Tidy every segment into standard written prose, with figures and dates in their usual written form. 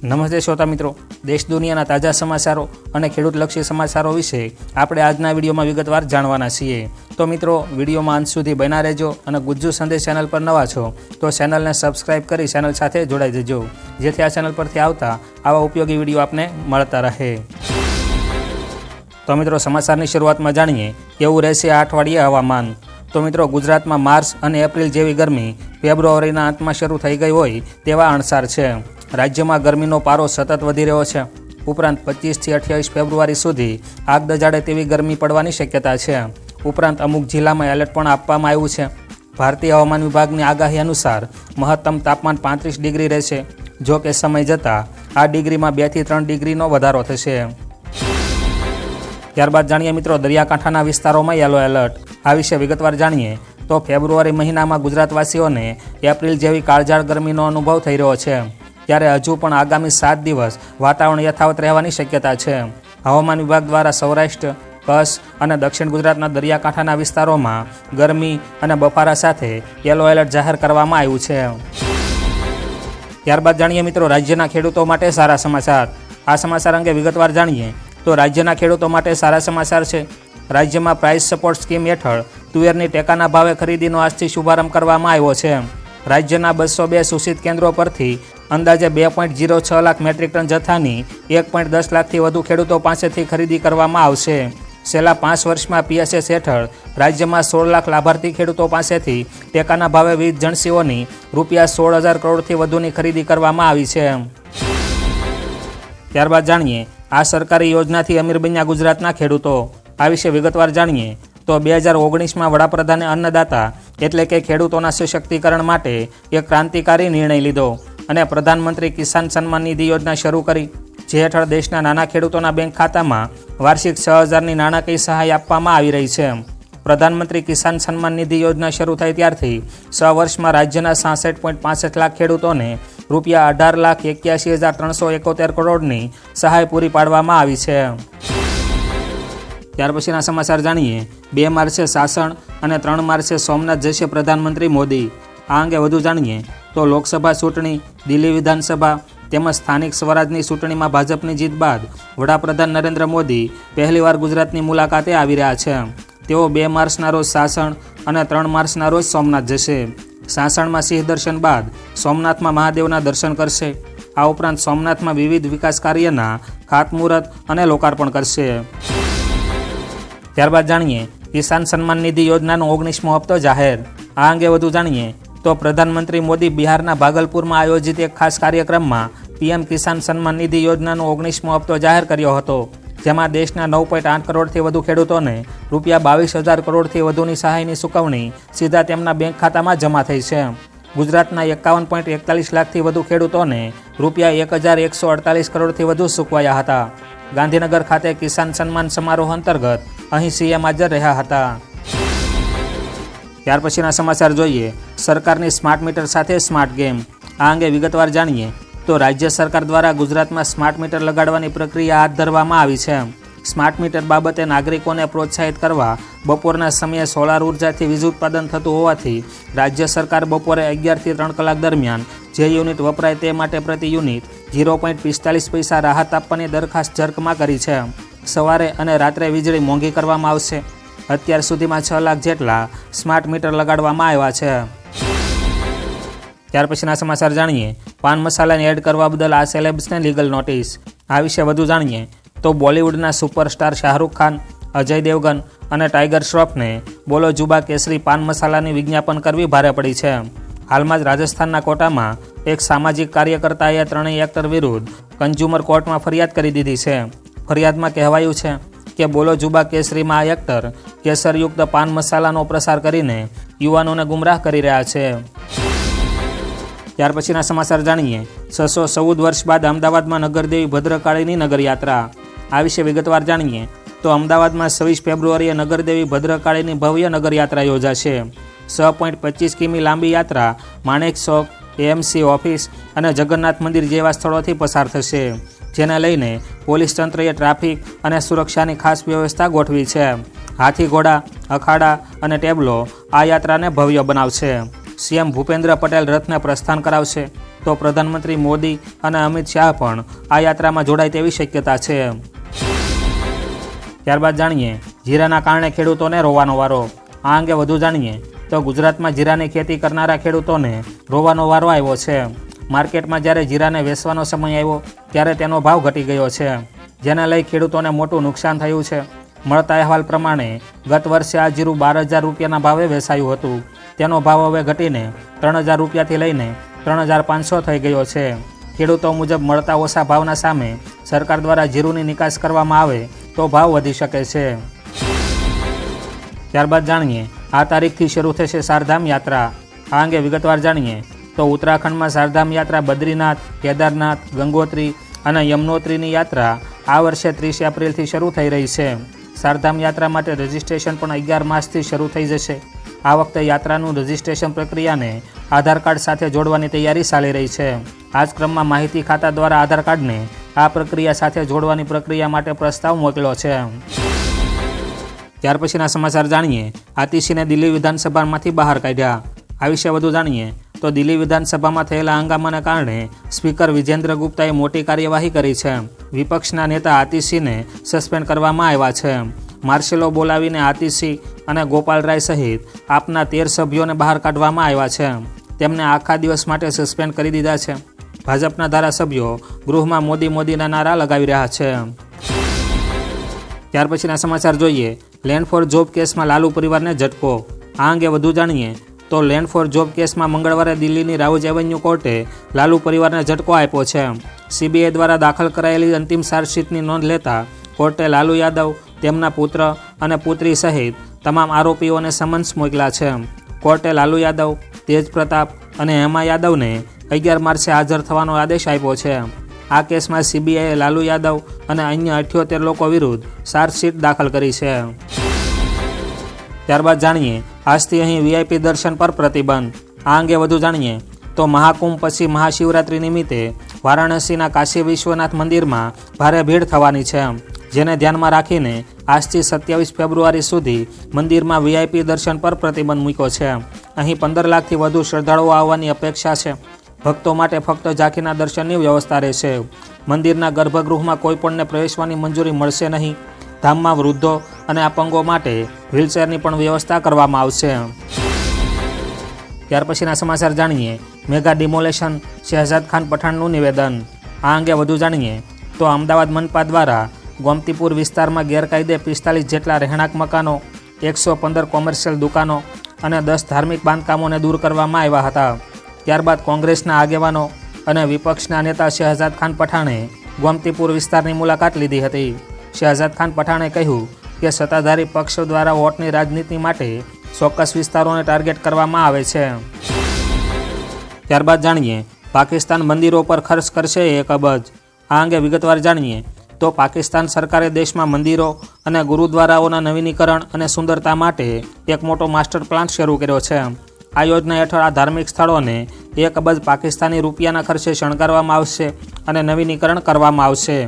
નમસ્તે શ્રોતા મિત્રો, દેશ દુનિયાના તાજા સમાચારો અને ખેડૂતલક્ષી સમાચારો વિશે આપણે આજના વિડીયોમાં વિગતવાર જાણવાના છીએ। તો મિત્રો, વિડીયોમાં અંત સુધી બન્યા રહેજો અને ગુજ્જુ સંદેશ ચેનલ પર નવા છો તો ચેનલને સબસ્ક્રાઇબ કરી ચેનલ સાથે જોડાઈ જજો, જેથી આ ચેનલ પરથી આવતા આવા ઉપયોગી વિડીયો આપને મળતા રહે। તો મિત્રો, સમાચારની શરૂઆતમાં જાણીએ કેવું રહેશે આ અઠવાડિયે હવામાન। તો મિત્રો, ગુજરાતમાં માર્ચ અને એપ્રિલ જેવી ગરમી ફેબ્રુઆરીના અંતમાં શરૂ થઈ ગઈ હોય તેવા અણસાર છે। રાજ્યમાં ગરમીનો પારો સતત વધી રહ્યો છે। ઉપરાંત 25 થી 28 ફેબ્રુઆરી સુધી આગ દજાડે તેવી ગરમી પડવાની શક્યતા છે। ઉપરાંત અમુક જિલ્લામાં એલર્ટ પણ આપવામાં આવ્યું છે। ભારતીય હવામાન વિભાગની આગાહી અનુસાર મહત્તમ તાપમાન 35 ડિગ્રી રહેશે, જો કે સમય જતાં આ ડિગ્રીમાં 2 થી 3 ડિગ્રીનો વધારો થશે। ત્યારબાદ જાણીએ મિત્રો, દરિયાકાંઠાના વિસ્તારોમાં યલો એલર્ટ। આ વિશે વિગતવાર જાણીએ તો ફેબ્રુઆરી મહિનામાં ગુજરાતવાસીઓને એપ્રિલ જેવી કાળઝાળ ગરમીનો અનુભવ થઈ રહ્યો છે, ત્યારે હજુ પણ આગામી 7 દિવસ વાતાવરણ યથાવત રહેવાની શક્યતા છે। હવામાન વિભાગ દ્વારા સૌરાષ્ટ્ર, કચ્છ અને દક્ષિણ ગુજરાતના દરિયાકાંઠાના વિસ્તારોમાં ગરમી અને બફારા સાથે યલો એલર્ટ જાહેર કરવામાં આવ્યું છે। ત્યારબાદ જાણીએ મિત્રો, રાજ્યના ખેડૂતો માટે સારા સમાચાર। આ સમાચાર અંગે વિગતવાર જાણીએ તો રાજ્યના ખેડૂતો માટે સારા સમાચાર છે। રાજ્યમાં પ્રાઇસ સપોર્ટ સ્કીમ હેઠળ તુવેરની ટેકાના ભાવે ખરીદીનો આજથી શુભારંભ કરવામાં આવ્યો છે। રાજ્યના 202 સૂચિત કેન્દ્રો પરથી અંદાજે 2.06 લાખ મેટ્રિક ટન જથ્થાની 1.10 લાખથી વધુ ખેડૂતો પાસેથી ખરીદી કરવામાં આવશે। છેલ્લા 5 વર્ષમાં પીએસએસ હેઠળ રાજ્યમાં 16 લાખ લાભાર્થી ખેડૂતો પાસેથી ટેકાના ભાવે વિવિધ જણસીઓની રૂપિયા 16,000 કરોડથી વધુની ખરીદી કરવામાં આવી છે। ત્યારબાદ જાણીએ આ સરકારી યોજનાથી અમીર બન્યા ગુજરાતના ખેડૂતો। આ વિશે વિગતવાર જાણીએ તો 2019માં વડાપ્રધાને અન્નદાતા એટલે કે ખેડૂતોના સશક્તિકરણ માટે એક ક્રાંતિકારી નિર્ણય લીધો અને પ્રધાનમંત્રી કિસાન સન્માન નિધિ યોજના શરૂ કરી, જે હેઠળ દેશના નાના ખેડૂતોના બેંક ખાતામાં વાર્ષિક 6,000ની નાણાકીય સહાય આપવામાં આવી રહી છે। પ્રધાનમંત્રી કિસાન સન્માન નિધિ યોજના શરૂ થઈ ત્યારથી 6 વર્ષમાં રાજ્યના 66.65 લાખ ખેડૂતોને રૂપિયા 18,81,371 કરોડની સહાય પૂરી પાડવામાં આવી છે। ત્યાર પછીના સમાચાર જાણીએ 2 માર્ચે સાસણ અને 3 માર્ચે સોમનાથ જશે પ્રધાનમંત્રી મોદી। આ અંગે વધુ જાણીએ તો લોકસભા ચૂંટણી, દિલ્હી વિધાનસભા તેમજ સ્થાનિક સ્વરાજની ચૂંટણીમાં ભાજપની જીત બાદ વડાપ્રધાન નરેન્દ્ર મોદી પહેલીવાર ગુજરાતની મુલાકાતે આવી રહ્યા છે। તેઓ 2 માર્ચના રોજ સાસણ અને 3 માર્ચના રોજ સોમનાથ જશે। સાસણમાં સિંહ દર્શન બાદ સોમનાથમાં મહાદેવના દર્શન કરશે। આ ઉપરાંત સોમનાથમાં વિવિધ વિકાસ કાર્યના ખાતમુહૂર્ત અને લોકાર્પણ કરશે। ત્યારબાદ જાણીએ કિસાન સન્માન નિધિ યોજનાનો 19મો હપ્તો જાહેર। આ અંગે વધુ જાણીએ તો પ્રધાનમંત્રી મોદી બિહારના ભાગલપુરમાં આયોજિત એક ખાસ કાર્યક્રમમાં પીએમ કિસાન સન્માન નિધિ યોજનાનો 19મો હપ્તો જાહેર કર્યો હતો, જેમાં દેશના 9.8 કરોડથી વધુ ખેડૂતોને રૂપિયા 22,000 કરોડથી વધુની સહાયની ચૂકવણી સીધા તેમના બેંક ખાતામાં જમા થઈ છે। ગુજરાતના 51.41 લાખથી વધુ ખેડૂતોને રૂપિયા 1,148 કરોડથી વધુ ચૂકવાયા હતા। ગાંધીનગર ખાતે કિસાન સન્માન સમારોહ અંતર્ગત અહીં સીએમ હાજર રહ્યા હતા। ત્યાર પછીના સમાચાર જોઈએ સરકારની સ્માર્ટ મીટર સાથે સ્માર્ટ ગેમ। આ અંગે વિગતવાર જાણીએ તો રાજ્ય સરકાર દ્વારા ગુજરાતમાં સ્માર્ટ મીટર લગાડવાની પ્રક્રિયા હાથ ધરવામાં આવી છે। સ્માર્ટ મીટર બાબતે નાગરિકોને પ્રોત્સાહિત કરવા બપોરના સમયે સોલાર ઉર્જાથી વીજ ઉત્પાદન થતું હોવાથી રાજ્ય સરકાર બપોરે 11 થી 3 કલાક દરમિયાન જે યુનિટ વપરાય તે માટે પ્રતિ યુનિટ 0.45 પૈસા રાહત આપવાની દરખાસ્ત જર્કમાં કરી છે। સવારે અને રાત્રે વીજળી મોંઘી કરવામાં આવશે। અત્યાર સુધીમાં 6 લાખ જેટલા સ્માર્ટ મીટર લગાડવામાં આવ્યા છે। ત્યાર પછીના સમાચાર જાણીએ પાન મસાલાને એડ કરવા બદલ આ સેલેબ્સને લીગલ નોટિસ। આ વિશે વધુ જાણીએ તો બોલિવૂડના સુપરસ્ટાર શાહરૂખ ખાન, અજય દેવગન અને ટાઈગર શ્રોફને બોલો જુબા કેસરી પાન મસાલાની વિજ્ઞાપન કરવી ભારે પડી છે। હાલમાં જ રાજસ્થાનના કોટામાં એક સામાજિક કાર્યકર્તાએ ત્રણેય એક્ટર વિરુદ્ધ કન્ઝ્યુમર કોર્ટમાં ફરિયાદ કરી દીધી છે। ફરિયાદમાં કહેવાયું છે કે બોલો જુબા કેસરીમાં આ એક્ટર કેસરયુક્ત પાન મસાલાનો પ્રસાર કરીને યુવાનોને ગુમરાહ કરી રહ્યા છે। ત્યાર પછીના સમાચાર જાણીએ 614 વર્ષ બાદ અમદાવાદમાં નગરદેવી ભદ્રકાળીની નગરયાત્રા। આ વિશે વિગતવાર જાણીએ તો અમદાવાદમાં 26 ફેબ્રુઆરીએ નગરદેવી ભદ્રકાળીની ભવ્ય નગરયાત્રા યોજાશે। 6.25 કિમી લાંબી યાત્રા માણેક ચોક, એએમસી ઓફિસ અને જગન્નાથ મંદિર જેવા સ્થળોથી પસાર થશે, જેને લઈને પોલીસ તંત્રએ ટ્રાફિક અને સુરક્ષાની ખાસ વ્યવસ્થા ગોઠવી છે। હાથી ઘોડા, અખાડા અને ટેબલો આ યાત્રાને ભવ્ય બનાવશે। સીએમ ભૂપેન્દ્ર પટેલ રથને પ્રસ્થાન કરાવશે તો પ્રધાનમંત્રી મોદી અને અમિત શાહ પણ આ યાત્રામાં જોડાય તેવી શક્યતા છે. ત્યારબાદ જાણીએ જીરાના કારણે ખેડૂતોને રોવાનો વારો. આ અંગે વધુ જાણીએ તો ગુજરાતમાં જીરાની ખેતી કરનારા ખેડૂતોને રોવાનો વારો આવ્યો છે. માર્કેટમાં જ્યારે જીરાને વેચવાનો સમય આવ્યો ત્યારે તેનો ભાવ ઘટી ગયો છે, જેને લઈ ખેડૂતોને મોટું નુકસાન થયું છે. મળતા અહેવાલ પ્રમાણે ગત વર્ષે આ જીરું 12,000 રૂપિયાના ભાવે વેચાયું હતું. તેનો ભાવ હવે ઘટીને 3,000 રૂપિયાથી લઈને 3,500 થઈ ગયો છે. ખેડૂતો મુજબ મળતા ઓછા ભાવના સામે સરકાર દ્વારા જીરુંની નિકાસ કરવામાં આવે તો ભાવ વધી શકે છે. ત્યારબાદ જાણીએ આ તારીખથી શરૂ થશે ચારધામ યાત્રા. આ અંગે વિગતવાર જાણીએ તો ઉત્તરાખંડમાં ચારધામ યાત્રા બદ્રીનાથ, કેદારનાથ, ગંગોત્રી અને યમનોત્રીની યાત્રા આ વર્ષે 30 એપ્રિલથી શરૂ થઈ રહી છે. ચારધામ યાત્રા માટે રજિસ્ટ્રેશન પણ 11 માર્ચથી શરૂ થઈ જશે. આ વખતે યાત્રાનું રજિસ્ટ્રેશન પ્રક્રિયાને આધાર કાર્ડ સાથે જોડવાની તૈયારી ચાલી રહી છે. આ જ ક્રમમાં માહિતી ખાતા દ્વારા આધાર કાર્ડને આ પ્રક્રિયા સાથે જોડવાની પ્રક્રિયા માટે પ્રસ્તાવ મોકલ્યો છે. ત્યાર પછીના સમાચાર જાણીએ આતિશીને દિલ્હી વિધાનસભામાંથી બહાર કાઢ્યા. આ વિશે વધુ જાણીએ તો દિલ્હી વિધાનસભામાં થયેલા હંગામાને કારણે સ્પીકર વિજેન્દ્ર ગુપ્તાએ મોટી કાર્યવાહી કરી છે. વિપક્ષના નેતા આતિશીને સસ્પેન્ડ કરવામાં આવ્યા છે. માર્શલો બોલાવીને આતિશી અને ગોપાલ રાય સહિત આપના 13 સભ્યોને બહાર કાઢવામાં આવ્યા છે. તેમને આખા દિવસ માટે સસ્પેન્ડ કરી દીધા છે. ભાજપના ધારાસભ્યો ગૃહમાં મોદી મોદીના નારા લગાવી રહ્યા છે. ત્યાર પછીના સમાચાર જોઈએ લેન્ડ ફોર જોબ કેસમાં લાલુ પરિવારને ઝટકો. આ અંગે વધુ જાણીએ તો લેન્ડ ફોર જોબ કેસમાં મંગળવારે દિલ્હીની રાઉજ એવન્યુ કોર્ટે લાલુ પરિવારને ઝટકો આપ્યો છે. સીબીઆઈ દ્વારા દાખલ કરાયેલી અંતિમ ચાર્જશીટની નોંધ લેતા કોર્ટે લાલુ યાદવ, તેમના પુત્ર અને પુત્રી સહિત તમામ આરોપીઓને સમન્સ મોકલ્યા છે. કોર્ટે લાલુ યાદવ, તેજ પ્રતાપ અને હેમા યાદવને 11 માર્ચે હાજર થવાનો આદેશ આપ્યો છે. આ કેસમાં સીબીઆઈએ લાલુ યાદવ અને અન્ય 78 લોકો વિરુદ્ધ ચાર્જશીટ દાખલ કરી છે. ત્યારબાદ જાણીએ આજથી અહીં વીઆઈપી દર્શન પર પ્રતિબંધ. આ અંગે વધુ જાણીએ તો મહાકુંભ પછી મહાશિવરાત્રિ નિમિત્તે વારાણસીના કાશી વિશ્વનાથ મંદિરમાં ભારે ભીડ થવાની છે, જેને ધ્યાનમાં રાખીને આજથી 27 ફેબ્રુઆરી સુધી મંદિરમાં વીઆઈપી દર્શન પર પ્રતિબંધ મૂક્યો છે. અહીં 15 લાખથી વધુ શ્રદ્ધાળુઓ આવવાની અપેક્ષા છે. ભક્તો માટે ફક્ત ઝાંખીના દર્શનની વ્યવસ્થા રહેશે. મંદિરના ગર્ભગૃહમાં કોઈપણને પ્રવેશવાની મંજૂરી મળશે નહીં. ધામમાં વૃદ્ધો અને અપંગો માટે વ્હીલચેરની પણ વ્યવસ્થા કરવામાં આવશે. ત્યાર પછીના સમાચાર જાણીએ મેગા ડિમોલેશન, શહેજાદ ખાન પઠાણનું નિવેદન. આ અંગે વધુ જાણીએ તો અમદાવાદ મનપા દ્વારા ગોમતીપુર વિસ્તારમાં ગેરકાયદે 45 જેટલા રહેણાંક મકાનો, 115 કોમર્શિયલ દુકાનો અને 10 ધાર્મિક બાંધકામોને દૂર કરવામાં આવ્યા હતા. ત્યારબાદ કોંગ્રેસના આગેવાનો અને વિપક્ષના નેતા શહેજાદ ખાન પઠાણે ગોમતીપુર વિસ્તારની મુલાકાત લીધી હતી. શહેજાદ ખાન પઠાણે કહ્યું કે સત્તાધારી પક્ષ દ્વારા વોટની રાજનીતિ માટે ચોક્કસ વિસ્તારોને ટાર્ગેટ કરવામાં આવે છે. ત્યારબાદ જાણીએ પાકિસ્તાન મંદિરો પર ખર્ચ કરશે 1 અબજ. આ અંગે વિગતવાર જાણીએ તો પાકિસ્તાન સરકારે દેશમાં મંદિરો અને ગુરુદ્વારાઓના નવીનીકરણ અને સુંદરતા માટે એક મોટો માસ્ટર પ્લાન શરૂ કર્યો છે. આ યોજના હેઠળ આ ધાર્મિક સ્થળોને 1 અબજ પાકિસ્તાની રૂપિયાના ખર્ચે શણગારવામાં આવશે અને નવીનીકરણ કરવામાં આવશે.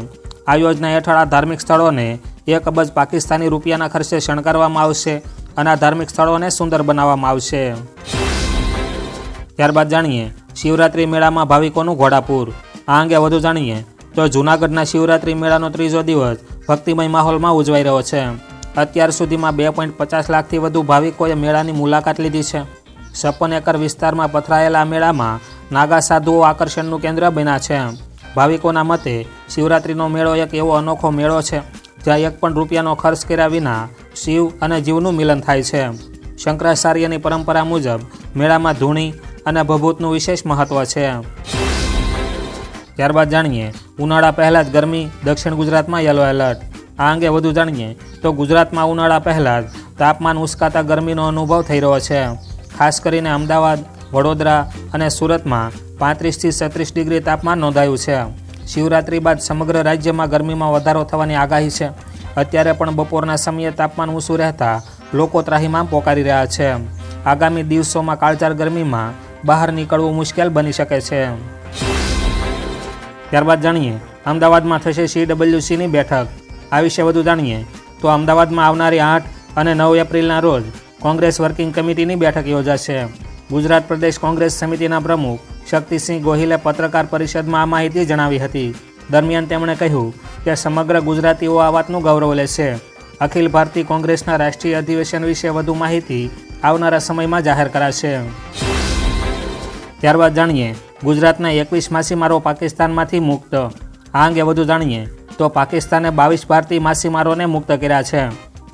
આ યોજના હેઠળ આ ધાર્મિક સ્થળોને 1 અબજ પાકિસ્તાની રૂપિયાના ખર્ચે શણગારવામાં આવશે અને આ ધાર્મિક સ્થળોને સુંદર બનાવવામાં આવશે. ત્યારબાદ જાણીએ શિવરાત્રિ મેળામાં ભાવિકોનું ઘોડાપૂર. આ અંગે વધુ જાણીએ તો જૂનાગઢના શિવરાત્રિ મેળાનો 3જો દિવસ ભક્તિમય માહોલમાં ઉજવાઈ રહ્યો છે. અત્યાર સુધીમાં 2.50 લાખથી વધુ ભાવિકોએ મેળાની મુલાકાત લીધી છે. 56 એકર વિસ્તારમાં પથરાયેલા મેળામાં નાગા સાધુઓ આકર્ષણનું કેન્દ્ર બન્યા છે. ભાવિકોના મતે શિવરાત્રિનો મેળો એક એવો અનોખો મેળો છે જ્યાં 1 પણ રૂપિયાનો ખર્ચ કર્યા વિના શિવ અને જીવનું મિલન થાય છે. શંકરાચાર્યની પરંપરા મુજબ મેળામાં ધૂણી અને ભભૂતનું વિશેષ મહત્વ છે. ત્યારબાદ જાણીએ ઉનાળા પહેલાં જ ગરમી, દક્ષિણ ગુજરાતમાં યલો એલર્ટ. આ અંગે વધુ જાણીએ તો ગુજરાતમાં ઉનાળા પહેલાં જ તાપમાન ઉસકાતા ગરમીનો અનુભવ થઈ રહ્યો છે. ખાસ કરીને અમદાવાદ, વડોદરા અને સુરતમાં 35થી 36 ડિગ્રી તાપમાન નોંધાયું છે. શિવરાત્રિ બાદ સમગ્ર રાજ્યમાં ગરમીમાં વધારો થવાની આગાહી છે. અત્યારે પણ બપોરના સમયે તાપમાન ઊંચું રહેતા લોકો ત્રાહિમામ પોકારી રહ્યા છે. આગામી દિવસોમાં કાળઝાળ ગરમીમાં બહાર નીકળવું મુશ્કેલ બની શકે છે. ત્યારબાદ જાણીએ અમદાવાદમાં થશે CWCની બેઠક. આ વિશે વધુ જાણીએ તો અમદાવાદમાં આવનારી 8 અને 9 એપ્રિલના રોજ કોંગ્રેસ વર્કિંગ કમિટીની બેઠક યોજાશે. ગુજરાત પ્રદેશ કોંગ્રેસ સમિતિના પ્રમુખ શક્તિસિંહ ગોહિલે પત્રકાર પરિષદમાં આ માહિતી જણાવી હતી. દરમિયાન તેમણે કહ્યું કે સમગ્ર ગુજરાતીઓ આ વાતનું ગૌરવ લેશે. અખિલ ભારતીય કોંગ્રેસના રાષ્ટ્રીય અધિવેશન વિશે વધુ માહિતી આવનારા સમયમાં જાહેર કરાશે. ત્યારબાદ જાણીએ ગુજરાતના 21 માછીમારો પાકિસ્તાનમાંથી મુક્ત. આ અંગે વધુ જાણીએ તો પાકિસ્તાને 22 ભારતીય માછીમારોને મુક્ત કર્યા છે,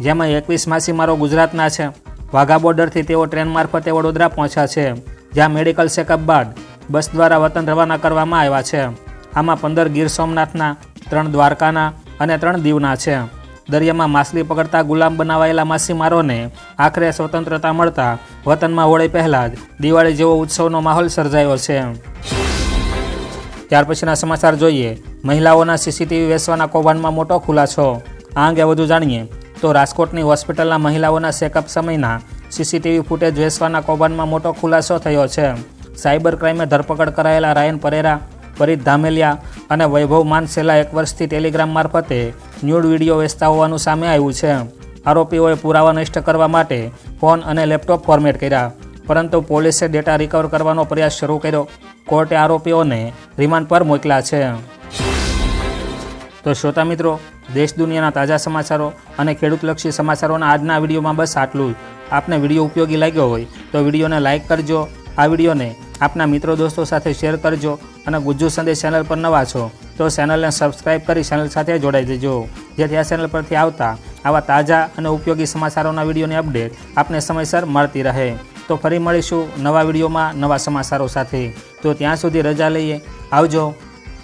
જેમાં 21 માછીમારો ગુજરાતના છે. વાઘા બોર્ડરથી તેઓ ટ્રેન મારફતે વડોદરા પહોંચ્યા છે, જ્યાં મેડિકલ ચેકઅપ બાદ બસ દ્વારા વતન રવાના કરવામાં આવ્યા છે. આમાં 15 ગીર સોમનાથના, 3 દ્વારકાના અને 3 દીવના છે. દરિયામાં માછલી પકડતા ગુલામ બનાવાયેલા માછીમારોને આખરે સ્વતંત્રતા મળતા વતનમાં હોળી પહેલાં જ દિવાળી જેવો ઉત્સવનો માહોલ સર્જાયો છે. ત્યાર પછીના સમાચાર જોઈએ. મહિલાઓના સીસીટીવી વેચવાના કૌભાંડમાં મોટો ખુલાસો. આ અંગે વધુ જાણીએ તો રાજકોટની હોસ્પિટલના મહિલાઓના ચેકઅપ સમયના સીસીટીવી ફૂટેજ વેચવાના કૌભાંડમાં મોટો ખુલાસો થયો છે. સાયબર ક્રાઇમે ધરપકડ કરાયેલા રાયન પરેરા, પરિત ધામેલિયા અને વૈભવ માન છેલ્લા 1 વર્ષથી ટેલિગ્રામ મારફતે ન્યૂડ વિડીયો વેચતા હોવાનું સામે આવ્યું છે. આરોપીઓએ પુરાવા નષ્ટ કરવા માટે ફોન અને લેપટોપ ફોર્મેટ કર્યા, પરંતુ પોલીસે ડેટા રિકવર કરવાનો પ્રયાસ શરૂ કર્યો. કોર્ટે આરોપીઓને રિમાન્ડ પર મોકલ્યા છે. તો શ્રોતા મિત્રો, દેશ દુનિયાના તાજા સમાચારો અને ખેડૂતલક્ષી સમાચારોના આજના વિડીયોમાં બસ આટલું જ. આપને વિડીયો ઉપયોગી લાગ્યો હોય તો વિડીયોને લાઇક કરજો. આ વિડીયોને આપના મિત્રો દોસ્તો સાથે શેર કરજો અને ગુજ્જુ સંદેશ ચેનલ પર નવા છો તો ચેનલને સબસ્ક્રાઇબ કરી ચેનલ સાથે જોડાઈ દેજો, જેથી આ ચેનલ પરથી આવતા આવા તાજા અને ઉપયોગી સમાચારોના વિડીયોની અપડેટ આપને સમયસર મળતી રહે. તો ફરી મળીશું નવા વિડીયોમાં નવા સમાચારો સાથે. તો ત્યાં સુધી રજા લઈએ. આવજો.